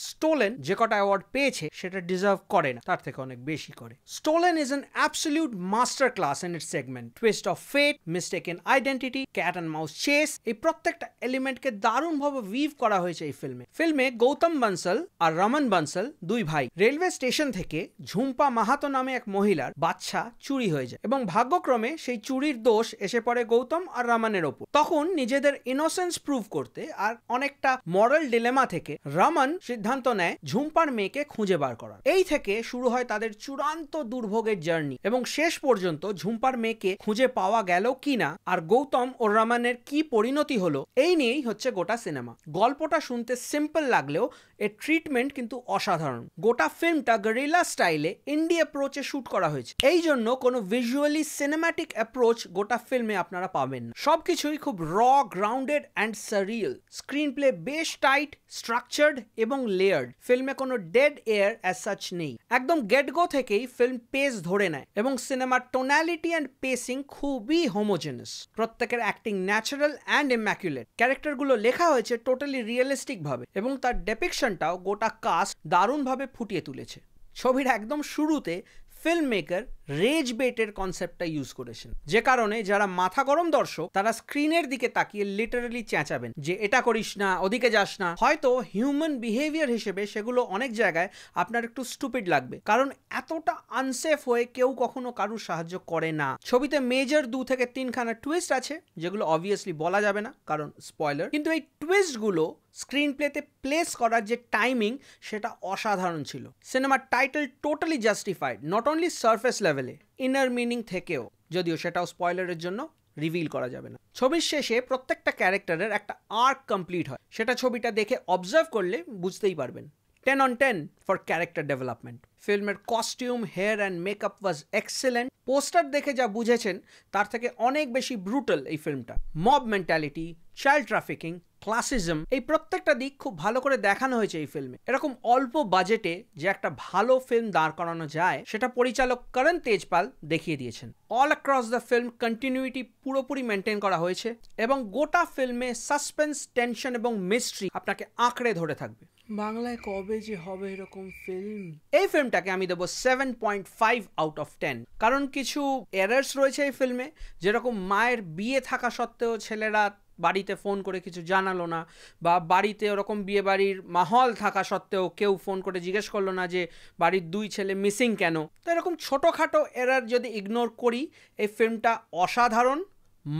Stolen যে কটা award পেয়েছে সেটা ডিজার্ভ করে না, তার থেকে অনেক বেশি করে। Stolen is an absolute master class in its segment. Twist of fate, mistaken identity, cat and mouse chase, এই প্রত্যেকটা এলিমেন্টকে দারুণভাবে উইভ করা হয়েছে এই ফিল্মে গৌতম বানসাল আর রমন বানসাল দুই ভাই রেলওয়ে স্টেশন থেকে ঝুম্পা মাহাতো নামে এক মহিলার বাচ্চা চুরি হয়ে যায় এবং ভাগ্যক্রমে সেই চুরির দোষ এসে পড়ে গৌতম আর রমনের ওপর। তখন নিজেদের ইনোসেন্স প্রুভ করতে আর অনেকটা মরাল ডিলেমা থেকে রমন সিদ্ধান্ত নেয় ঝুম্পার মেয়েকে খুঁজে বার করা। এই থেকে শুরু হয় তাদের চূড়ান্ত দুর্ভোগের জার্নি এবং শেষ পর্যন্ত ঝুম্পার মেয়েকে খুঁজে পাওয়া গেল কিনা আর গৌতম ও রমনের কি পরিণতি হলো, এই নিয়েই হচ্ছে গোটা সিনেমা। গল্পটা শুনতে সিম্পল লাগলেও এর ট্রিটমেন্ট কিন্তু অসাধারণ। গোটা ফিল্মটা গরিলা স্টাইলে ইন্ডি অ্যাপ্রোচে শুট করা হয়েছে, এই জন্য কোনো ভিজুয়ালি সিনেম্যাটিক অ্যাপ্রোচ গোটা ফিল্মে আপনারা পাবেন না। সবকিছুই খুব র, গ্রাউন্ডেড অ্যান্ড সারিয়াল। স্ক্রিন প্লে বেশ টাইট, স্ট্রাকচার্ড এবং লেয়ার্ড। ফিল্মে কোনো ডেড এয়ার অ্যাজ সাচ নেই। একদম গেট গো থেকেই ফিল্ম পেস ধরে নেয় এবং সিনেমার টোনালিটি অ্যান্ড পেসিং খুবই হোমোজেনাস। প্রত্যেকের অ্যাক্টিং ন্যাচারাল অ্যান্ড ইম্যাকুলেট। ক্যারেক্টারগুলো লেখা হয়েছে টোটালি রিয়েলিস্টিক ভাবে এবং তার ডেপিকশনটাও গোটা কাস্ট দারুণভাবে ফুটিয়ে তুলেছে। ছবির একদম শুরুতে ফিল্ম মেকার রেজ বেটের কনসেপ্টটা ইউজ করেছেন, যে কারণে যারা মাথা গরম দর্শক তারা স্ক্রিনের দিকে তাকিয়ে লিটারালি চেঁচাবেন যে এটা করিস না, ওদিকে যাস না। হয়তো হিউম্যান বিহেভিয়ার হিসেবে সেগুলো অনেক জায়গায় আপনার একটু স্টুপিড লাগবে, কারণ এতটা আনসেফ হয়ে কেউ কখনো কারুর সাহায্য করে না। ছবিতে মেজর 2 থেকে 3 খানা টুইস্ট আছে যেগুলো অবভিয়াসলি বলা যাবে না কারণ স্পয়লার, কিন্তু এই টুইস্টগুলো স্ক্রিন প্লেতে প্লেস করার যে টাইমিং সেটা অসাধারণ ছিল। সিনেমার title totally justified, not only surface লেভেলে, ইনার মিনিং থেকেও, যদিও সেটাও স্পয়লারের জন্য রিভিল করা যাবে না। ছবির শেষে প্রত্যেকটা ক্যারেক্টারের একটা আর্ক কমপ্লিট হয়, সেটা ছবিটা দেখে অবজার্ভ করলে বুঝতেই পারবেন। 10 on 10 ফর ক্যারেক্টার ডেভেলপমেন্ট। ফিল্মের costume, hair and makeup was excellent. Poster দেখে যা বুঝেছেন তার থেকে অনেক বেশি ব্রুটাল এই ফিল্মটা। Mob mentality, child trafficking, classism, এই প্রত্যেকটা দিক খুব ভালো করে দেখানো হয়েছে এই ফিল্মে। এরকম অল্প বাজেটে যে একটা ভালো ফিল্ম দাঁড় করানো যায় সেটা পরিচালক করণ তেজপাল দেখিয়ে দিয়েছেন। All across the film continuity পুরোপুরি মেনটেন করা হয়েছে এবং গোটা ফিল্মে সাসপেন্স, টেনশন এবং মিস্ট্রি আপনাকে আঁকড়ে ধরে থাকবে। বাংলায় কবে যে হবে এরকম ফিল্ম? এই ফিল্মটাকে আমি দেবো 7.5 আউট অফ 10। কারণ কিছু এরার্স রয়েছে এই ফিল্মে, যেরকম মায়ের বিয়ে থাকা সত্ত্বেও ছেলেরা বাড়িতে ফোন করে কিছু জানালো না, বা বাড়িতে ওরকম বিয়ে বাড়ির মাহল থাকা সত্ত্বেও কেউ ফোন করে জিজ্ঞেস করলো না যে বাড়ির 2 ছেলে মিসিং কেন। তো এরকম ছোটোখাটো এরার যদি ইগনোর করি এই ফিল্মটা অসাধারণ,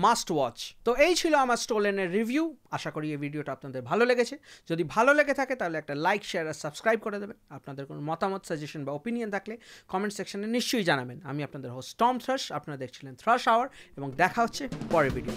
মাস্ট ওয়াচ। তো এই ছিল আমার স্টোলেনের রিভিউ। আশা করি এই ভিডিওটা আপনাদের ভালো লেগেছে। যদি ভালো লেগে থাকে তাহলে একটা লাইক, শেয়ার আর সাবস্ক্রাইব করে দেবেন। আপনাদের কোনো মতামত, সাজেশন বা ওপিনিয়ন থাকলে কমেন্ট সেকশনে নিশ্চয়ই জানাবেন। আমি আপনাদের হোস্ট টম থ্রাশ, আপনারা দেখছিলেন থ্রাশ আওয়ার এবং দেখা হচ্ছে পরের ভিডিও।